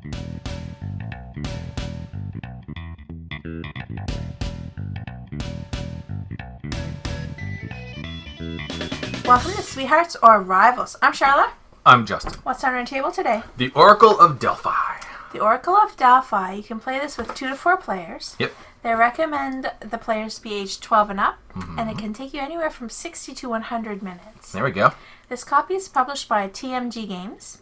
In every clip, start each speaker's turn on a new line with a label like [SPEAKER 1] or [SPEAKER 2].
[SPEAKER 1] Welcome to Sweethearts or Rivals. I'm Charla.
[SPEAKER 2] I'm Justin.
[SPEAKER 1] What's on our table today?
[SPEAKER 2] The Oracle of Delphi.
[SPEAKER 1] The Oracle of Delphi. You can play this with 2 to 4 players.
[SPEAKER 2] Yep.
[SPEAKER 1] They recommend the players be aged 12 and up, and it can take you anywhere from 60 to 100 minutes.
[SPEAKER 2] There we go.
[SPEAKER 1] This copy is published by TMG Games.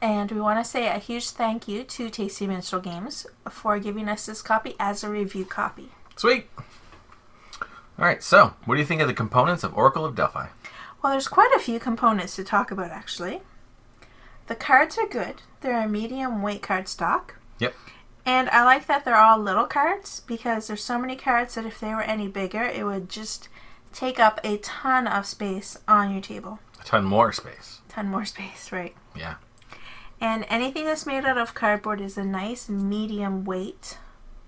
[SPEAKER 2] And
[SPEAKER 1] we want to say a huge thank you to Tasty Minstrel Games for giving us this copy as a review copy.
[SPEAKER 2] Sweet. All right, so what do you think of the components of Oracle of Delphi?
[SPEAKER 1] Well, there's quite a few components to talk about, actually. The cards are good. They're a medium weight card stock.
[SPEAKER 2] Yep.
[SPEAKER 1] And I like that they're all little cards because there's so many cards that if they were any bigger, it would just take up a ton of space on your table.
[SPEAKER 2] A ton more space.
[SPEAKER 1] Ton more space, right.
[SPEAKER 2] Yeah.
[SPEAKER 1] And anything that's made out of cardboard is a nice medium weight.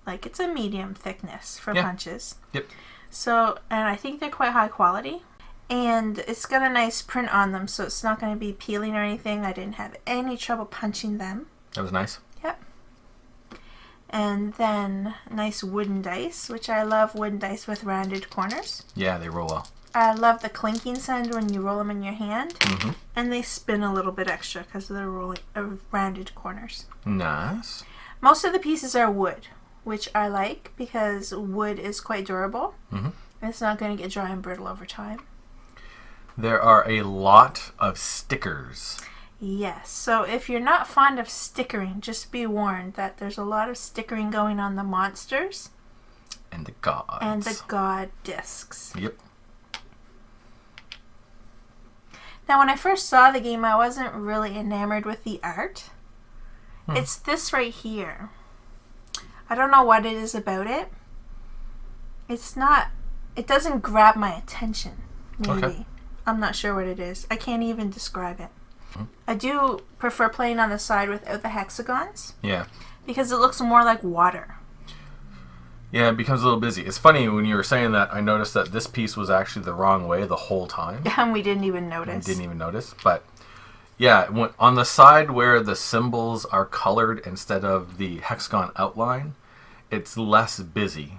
[SPEAKER 1] Like, it's a medium thickness for punches.
[SPEAKER 2] Yep.
[SPEAKER 1] So, and I think they're quite high quality. And it's got a nice print on them, so it's not going to be peeling or anything. I didn't have any trouble punching them.
[SPEAKER 2] That was nice.
[SPEAKER 1] Yep. And then nice wooden dice, which I love wooden dice with rounded corners.
[SPEAKER 2] Yeah, they roll well.
[SPEAKER 1] I love the clinking sound when you roll them in your hand.
[SPEAKER 2] Mm-hmm.
[SPEAKER 1] And they spin a little bit extra because of the rounded corners.
[SPEAKER 2] Nice.
[SPEAKER 1] Most of the pieces are wood, which I like because wood is quite durable.
[SPEAKER 2] Mm-hmm.
[SPEAKER 1] It's not going to get dry and brittle over time.
[SPEAKER 2] There are a lot of stickers.
[SPEAKER 1] Yes, so if you're not fond of stickering, just be warned that there's a lot of stickering going on the monsters.
[SPEAKER 2] And the gods.
[SPEAKER 1] And the god discs.
[SPEAKER 2] Yep.
[SPEAKER 1] Now, when I first saw the game, I wasn't really enamored with the art. It's this right here. I don't know what it is about it. It doesn't grab my attention, maybe.
[SPEAKER 2] Okay.
[SPEAKER 1] I'm not sure what it is. I can't even describe it. I do prefer playing on the side without the hexagons.
[SPEAKER 2] Yeah.
[SPEAKER 1] Because it looks more like water.
[SPEAKER 2] Yeah, it becomes a little busy. It's funny, when you were saying that, I noticed that this piece was actually the wrong way the whole time.
[SPEAKER 1] And we didn't even notice.
[SPEAKER 2] But yeah, on the side where the symbols are colored instead of the hexagon outline, it's less busy,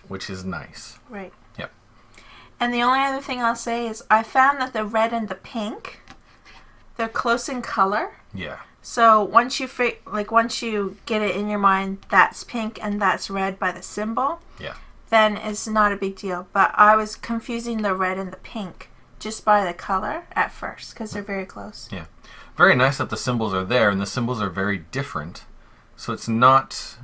[SPEAKER 2] which is nice.
[SPEAKER 1] Right.
[SPEAKER 2] Yep.
[SPEAKER 1] And the only other thing I'll say is I found that the red and the pink, they're close in color.
[SPEAKER 2] Yeah.
[SPEAKER 1] So once you get it in your mind, that's pink and that's red by the symbol.
[SPEAKER 2] Yeah.
[SPEAKER 1] Then it's not a big deal. But I was confusing the red and the pink just by the color at first because they're very close.
[SPEAKER 2] Yeah. Very nice that the symbols are there, and the symbols are very different. So it's not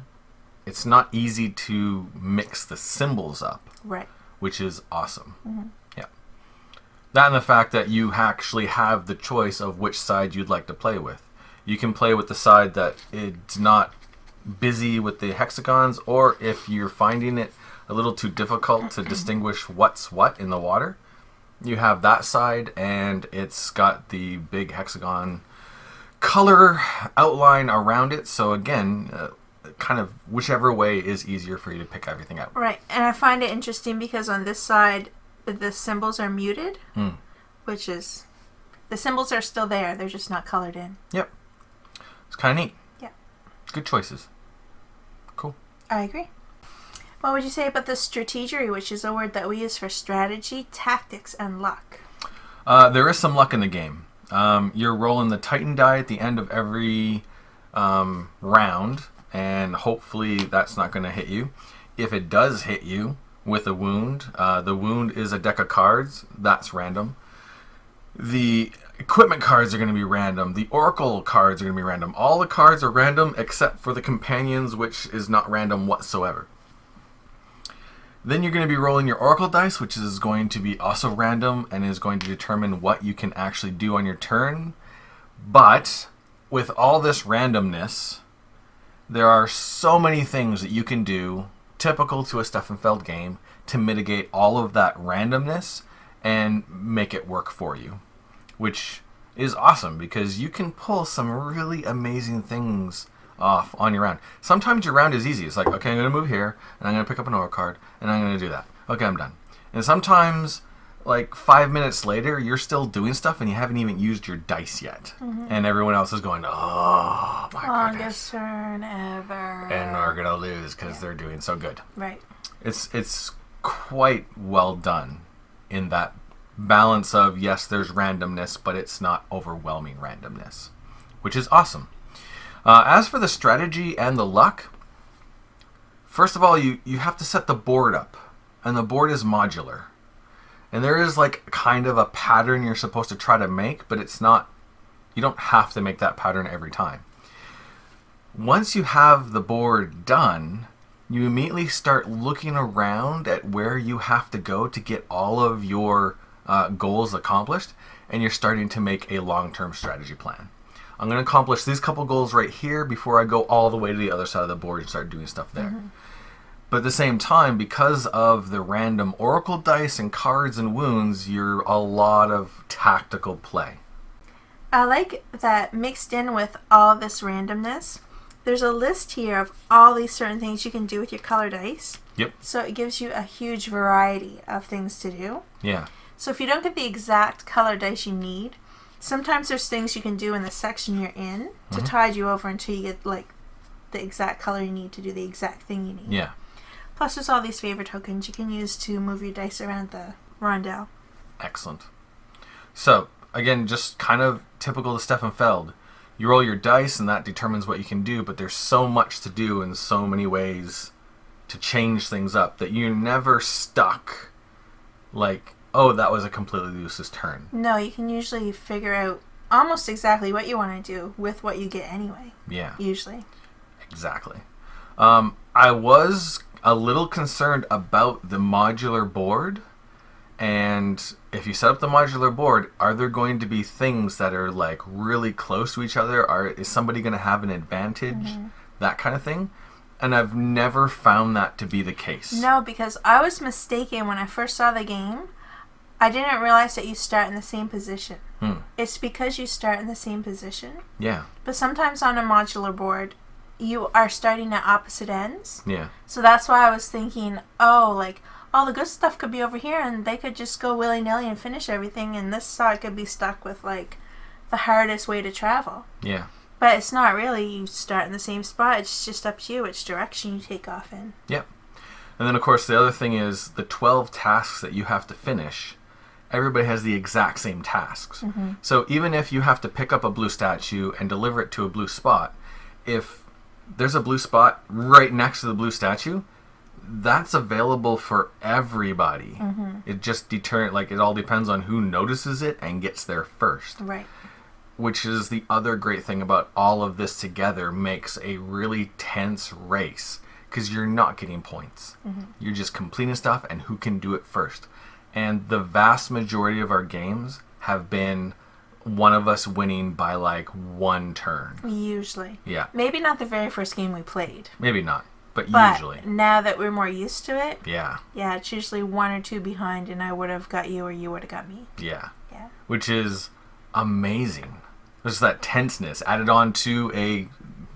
[SPEAKER 2] easy to mix the symbols up.
[SPEAKER 1] Right.
[SPEAKER 2] Which is awesome.
[SPEAKER 1] Mm-hmm.
[SPEAKER 2] Yeah. That and the fact that you actually have the choice of which side you'd like to play with. You can play with the side that it's not busy with the hexagons, or if you're finding it a little too difficult to distinguish what's what in the water, you have that side and it's got the big hexagon color outline around it. So again, kind of whichever way is easier for you to pick everything out.
[SPEAKER 1] Right. And I find it interesting because on this side, the symbols are muted, which is, the symbols are still there. They're just not colored in.
[SPEAKER 2] Yep. It's kind of neat.
[SPEAKER 1] Yeah.
[SPEAKER 2] Good choices. Cool.
[SPEAKER 1] I agree. What would you say about the strategery, which is a word that we use for strategy, tactics, and luck?
[SPEAKER 2] There is some luck in the game. You're rolling the Titan die at the end of every round, and hopefully that's not going to hit you. If it does hit you with a wound, the wound is a deck of cards. That's random. The equipment cards are going to be random. The oracle cards are going to be random. All the cards are random except for the companions, which is not random whatsoever. Then you're going to be rolling your oracle dice, which is going to be also random and is going to determine what you can actually do on your turn. But with all this randomness, there are so many things that you can do, typical to a Steffenfeld game, to mitigate all of that randomness and make it work for you, which is awesome because you can pull some really amazing things off on your round. Sometimes your round is easy. It's like, okay, I'm going to move here, and I'm going to pick up an oracle card, and I'm going to do that. Okay, I'm done. And sometimes, like 5 minutes later, you're still doing stuff, and you haven't even used your dice yet. And everyone else is going, oh, my
[SPEAKER 1] Longest
[SPEAKER 2] goodness.
[SPEAKER 1] turn ever.
[SPEAKER 2] And we're going to lose because they're doing so good.
[SPEAKER 1] Right.
[SPEAKER 2] It's quite well done in that balance of, yes, there's randomness, but it's not overwhelming randomness, which is awesome. As for the strategy and the luck, first of all, you have to set the board up, and the board is modular. And there is like kind of a pattern you're supposed to try to make, but it's not, you don't have to make that pattern every time. Once you have the board done, you immediately start looking around at where you have to go to get all of your goals accomplished, and you're starting to make a long-term strategy plan. I'm going to accomplish these couple goals right here before I go all the way to the other side of the board and start doing stuff there. Mm-hmm. But at the same time, because of the random oracle dice and cards and wounds, you're a lot of tactical play.
[SPEAKER 1] I like that mixed in with all this randomness, there's a list here of all these certain things you can do with your color dice.
[SPEAKER 2] Yep.
[SPEAKER 1] So it gives you a huge variety of things to do.
[SPEAKER 2] Yeah.
[SPEAKER 1] So if you don't get the exact color dice you need, sometimes there's things you can do in the section you're in to tide you over until you get like the exact color you need to do the exact thing you need.
[SPEAKER 2] Yeah.
[SPEAKER 1] Plus there's all these favor tokens you can use to move your dice around the rondel.
[SPEAKER 2] Excellent. So, again, just kind of typical to Stefan Feld. You roll your dice and that determines what you can do, but there's so much to do in so many ways to change things up that you're never stuck like, oh, that was a completely useless turn.
[SPEAKER 1] No, you can usually figure out almost exactly what you want to do with what you get anyway.
[SPEAKER 2] Yeah.
[SPEAKER 1] Usually.
[SPEAKER 2] Exactly. I was a little concerned about the modular board, and if you set up the modular board, are there going to be things that are like really close to each other? Is somebody going to have an advantage? That kind of thing. And I've never found that to be the case.
[SPEAKER 1] No, because I was mistaken when I first saw the game. I didn't realize that you start in the same position. It's because you start in the same position.
[SPEAKER 2] Yeah.
[SPEAKER 1] But sometimes on a modular board, you are starting at opposite ends.
[SPEAKER 2] Yeah.
[SPEAKER 1] So that's why I was thinking, oh, like, all the good stuff could be over here and they could just go willy-nilly and finish everything, and this side could be stuck with, like, the hardest way to travel.
[SPEAKER 2] Yeah.
[SPEAKER 1] But it's not really. You start in the same spot. It's just up to you which direction you take off in.
[SPEAKER 2] Yep. And then, of course, the other thing is the 12 tasks that you have to finish. Everybody has the exact same tasks. So even if you have to pick up a blue statue and deliver it to a blue spot, if there's a blue spot right next to the blue statue, that's available for everybody. It just it all depends on who notices it and gets there first.
[SPEAKER 1] Right.
[SPEAKER 2] Which is the other great thing about all of this together, makes a really tense race because you're not getting points. You're just completing stuff and who can do it first. And the vast majority of our games have been one of us winning by like one turn.
[SPEAKER 1] Usually.
[SPEAKER 2] Yeah.
[SPEAKER 1] Maybe not the very first game we played.
[SPEAKER 2] Maybe not, but usually.
[SPEAKER 1] Now that we're more used to it,
[SPEAKER 2] yeah,
[SPEAKER 1] it's usually one or two behind and I would have got you or you would have got me.
[SPEAKER 2] Yeah.
[SPEAKER 1] Yeah.
[SPEAKER 2] Which is amazing. There's that tenseness added on to a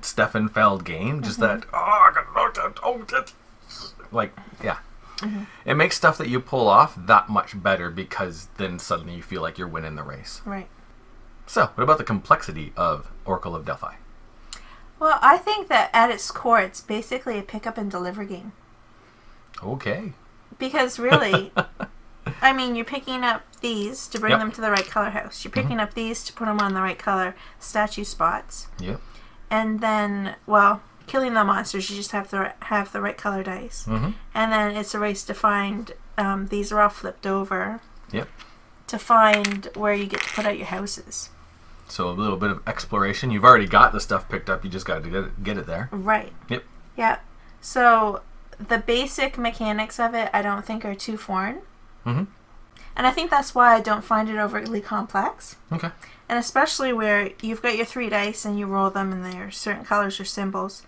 [SPEAKER 2] Stefan Feld game. Just that, like, yeah. It makes stuff that you pull off that much better because then suddenly you feel like you're winning the race.
[SPEAKER 1] Right.
[SPEAKER 2] So, what about the complexity of Oracle of Delphi?
[SPEAKER 1] Well, I think that at its core, it's basically a pick up and deliver game.
[SPEAKER 2] Okay.
[SPEAKER 1] Because really, I mean, you're picking up these to bring them to the right color house. You're picking up these to put them on the right color statue spots.
[SPEAKER 2] Yep.
[SPEAKER 1] And then, well, killing the monsters, you just have to have the right color dice. And then it's a race to find, these are all flipped over.
[SPEAKER 2] Yep.
[SPEAKER 1] To find where you get to put out your houses.
[SPEAKER 2] So a little bit of exploration. You've already got the stuff picked up. You just got to get it there.
[SPEAKER 1] Right.
[SPEAKER 2] Yep.
[SPEAKER 1] Yeah. So the basic mechanics of it, I don't think are too foreign. And I think that's why I don't find it overly complex.
[SPEAKER 2] Okay.
[SPEAKER 1] And especially where you've got your 3 dice and you roll them and they're certain colors or symbols.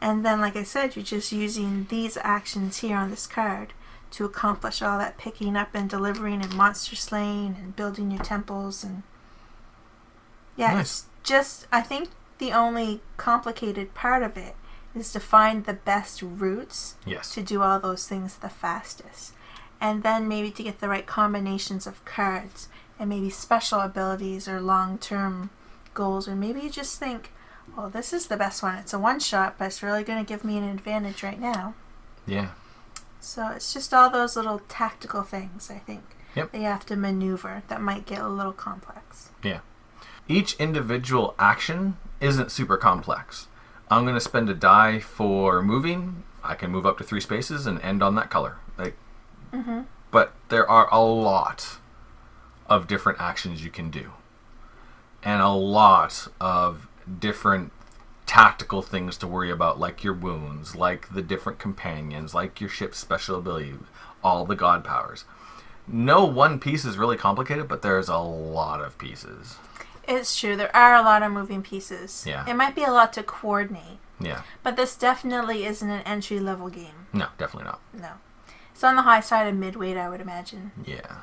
[SPEAKER 1] And then, like I said, you're just using these actions here on this card to accomplish all that picking up and delivering and monster slaying and building your temples. And yeah,
[SPEAKER 2] nice.
[SPEAKER 1] It's just, I think the only complicated part of it is to find the best routes to do all those things the fastest. And then maybe to get the right combinations of cards and maybe special abilities or long-term goals. Or maybe you just think, Well, this is the best one. It's a one-shot, but it's really going to give me an advantage right now.
[SPEAKER 2] Yeah.
[SPEAKER 1] So it's just all those little tactical things, I think,
[SPEAKER 2] Yep.
[SPEAKER 1] that you have to maneuver that might get a little complex.
[SPEAKER 2] Yeah. Each individual action isn't super complex. I'm going to spend a die for moving. I can move up to 3 spaces and end on that color. But there are a lot of different actions you can do. And a lot of different tactical things to worry about, like your wounds, like the different companions, like your ship's special ability, all the god powers. No one piece is really complicated, but there's a lot of pieces.
[SPEAKER 1] It's true. There are a lot of moving pieces.
[SPEAKER 2] Yeah.
[SPEAKER 1] It might be a lot to coordinate.
[SPEAKER 2] Yeah.
[SPEAKER 1] But this definitely isn't an entry-level game.
[SPEAKER 2] No, definitely not.
[SPEAKER 1] No. It's on the high side of midweight, I would imagine.
[SPEAKER 2] Yeah.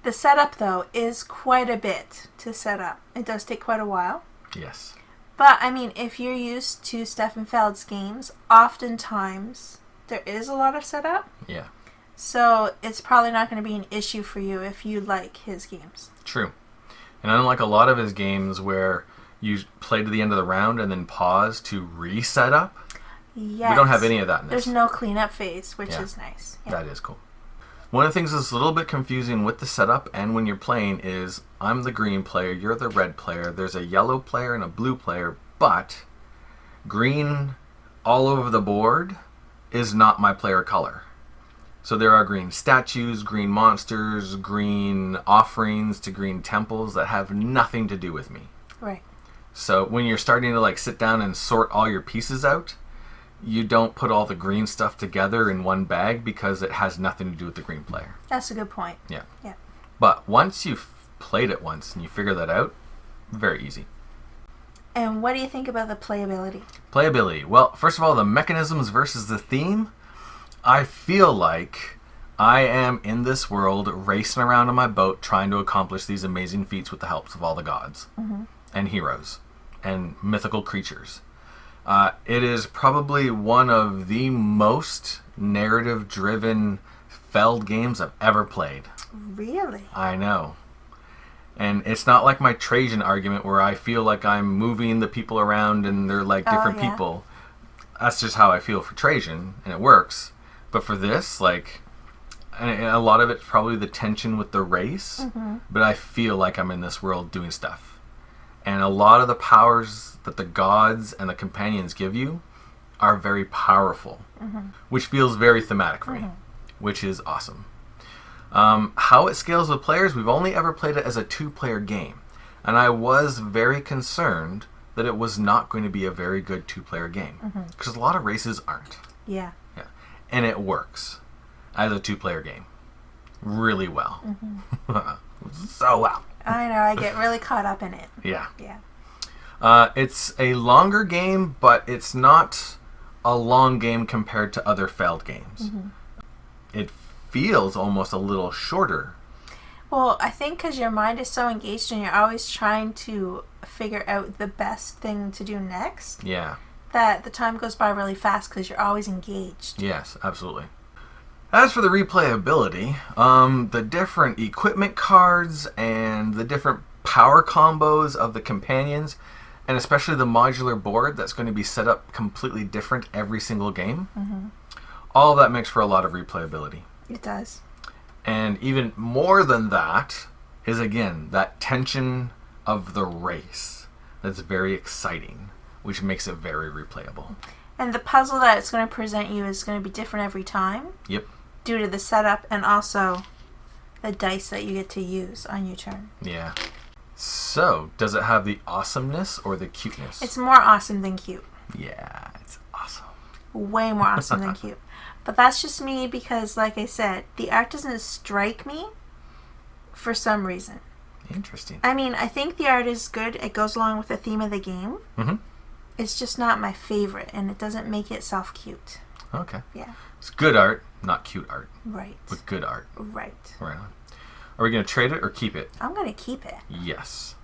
[SPEAKER 1] The setup, though, is quite a bit to set up. It does take quite a while.
[SPEAKER 2] Yes.
[SPEAKER 1] But, I mean, if you're used to Stefan Feld's games, oftentimes there is a lot of setup.
[SPEAKER 2] Yeah.
[SPEAKER 1] So it's probably not going to be an issue for you if you like his games.
[SPEAKER 2] True. And unlike a lot of his games where you play to the end of the round and then pause to reset up,
[SPEAKER 1] Yes.
[SPEAKER 2] we don't have any of that in this.
[SPEAKER 1] There's no cleanup phase, which
[SPEAKER 2] Yeah.
[SPEAKER 1] is nice. Yeah.
[SPEAKER 2] That is cool. One of the things that's a little bit confusing with the setup and when you're playing is I'm the green player, you're the red player, there's a yellow player and a blue player, but green all over the board is not my player color. So there are green statues, green monsters, green offerings to green temples that have nothing to do with me.
[SPEAKER 1] Right.
[SPEAKER 2] So when you're starting to like sit down and sort all your pieces out, you don't put all the green stuff together in one bag because it has nothing to do with the green player.
[SPEAKER 1] That's a good point.
[SPEAKER 2] Yeah.
[SPEAKER 1] Yeah.
[SPEAKER 2] But once you've played it once and you figure that out, very easy.
[SPEAKER 1] And what do you think about the playability?
[SPEAKER 2] Playability. Well, first of all, the mechanisms versus the theme. I feel like I am in this world racing around on my boat trying to accomplish these amazing feats with the helps of all the gods and heroes and mythical creatures. It is probably one of the most narrative-driven Feld games I've ever played.
[SPEAKER 1] Really?
[SPEAKER 2] I know. And it's not like my Trajan argument where I feel like I'm moving the people around and they're like different
[SPEAKER 1] yeah.
[SPEAKER 2] people. That's just how I feel for Trajan, and it works. But for this, like, and a lot of it's probably the tension with the race, but I feel like I'm in this world doing stuff. And a lot of the powers that the gods and the companions give you are very powerful, which feels very thematic for me, which is awesome. How it scales with players, we've only ever played it as a 2-player game. And I was very concerned that it was not going to be a very good 2-player game. Because a lot of races aren't.
[SPEAKER 1] Yeah.
[SPEAKER 2] Yeah. And it works as a 2-player game. Really well. So well.
[SPEAKER 1] I know, I get really caught up in it.
[SPEAKER 2] Yeah.
[SPEAKER 1] Yeah.
[SPEAKER 2] It's a longer game, but it's not a long game compared to other Feld games. It feels almost a little shorter.
[SPEAKER 1] Well, I think because your mind is so engaged and you're always trying to figure out the best thing to do next,
[SPEAKER 2] Yeah.
[SPEAKER 1] that the time goes by really fast because you're always engaged.
[SPEAKER 2] Yes, absolutely. As for the replayability, the different equipment cards and the different power combos of the companions, and especially the modular board that's going to be set up completely different every single game, all of that makes for a lot of replayability.
[SPEAKER 1] It does.
[SPEAKER 2] And even more than that is, again, that tension of the race that's very exciting, which makes it very replayable.
[SPEAKER 1] And the puzzle that it's going to present you is going to be different every time.
[SPEAKER 2] Yep.
[SPEAKER 1] Due to the setup and also the dice that you get to use on your turn.
[SPEAKER 2] Yeah. So, does it have the awesomeness or the cuteness?
[SPEAKER 1] It's more awesome than cute.
[SPEAKER 2] Yeah, it's awesome.
[SPEAKER 1] Way more awesome than cute. But that's just me because, like I said, the art doesn't strike me for some reason.
[SPEAKER 2] Interesting.
[SPEAKER 1] I mean, I think the art is good. It goes along with the theme of the game. It's just not my favorite, and it doesn't make itself cute.
[SPEAKER 2] Okay.
[SPEAKER 1] Yeah.
[SPEAKER 2] It's good art, not cute art,
[SPEAKER 1] Right.
[SPEAKER 2] but good art.
[SPEAKER 1] Right.
[SPEAKER 2] Right on. Are we going to trade it or keep it?
[SPEAKER 1] I'm going to keep it.
[SPEAKER 2] Yes.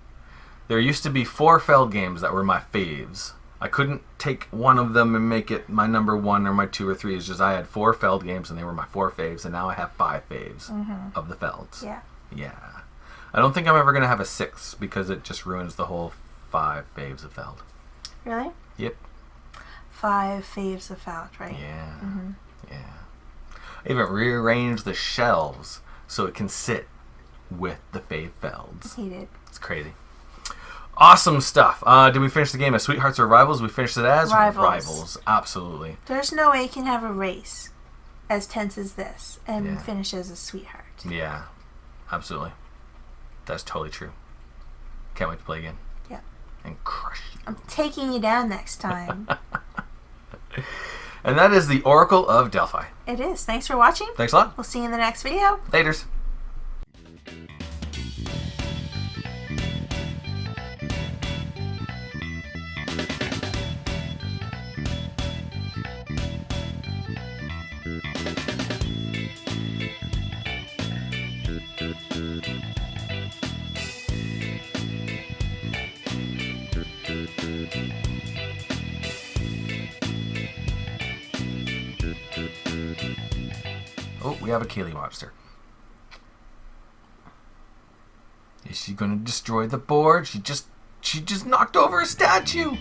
[SPEAKER 2] There used to be 4 Feld games that were my faves. I couldn't take one of them and make it my number 1 or my 2 or 3. It's just I had 4 Feld games and they were my 4 faves, and now I have 5 faves of the Felds.
[SPEAKER 1] Yeah.
[SPEAKER 2] Yeah. I don't think I'm ever going to have a 6th because it just ruins the whole 5 faves of Feld.
[SPEAKER 1] Really?
[SPEAKER 2] Yep.
[SPEAKER 1] 5 faves of felt, right?
[SPEAKER 2] Yeah.
[SPEAKER 1] Mm-hmm.
[SPEAKER 2] Yeah. I even rearranged the shelves so it can sit with the fave felds.
[SPEAKER 1] He did.
[SPEAKER 2] It's crazy. Awesome stuff. Did we finish the game as Sweethearts or Rivals? We finished it as
[SPEAKER 1] Rivals.
[SPEAKER 2] Absolutely.
[SPEAKER 1] There's no way you can have a race as tense as this and
[SPEAKER 2] Yeah.
[SPEAKER 1] finish as a sweetheart.
[SPEAKER 2] Yeah. Absolutely. That's totally true. Can't wait to play again.
[SPEAKER 1] Yeah.
[SPEAKER 2] And crush you.
[SPEAKER 1] I'm taking you down next time.
[SPEAKER 2] And that is the Oracle of Delphi.
[SPEAKER 1] It is. Thanks for watching.
[SPEAKER 2] Thanks a lot.
[SPEAKER 1] We'll see you in the next video.
[SPEAKER 2] Laters. Oh, we have a Kaylee monster. Is she gonna destroy the board? She just knocked over a statue.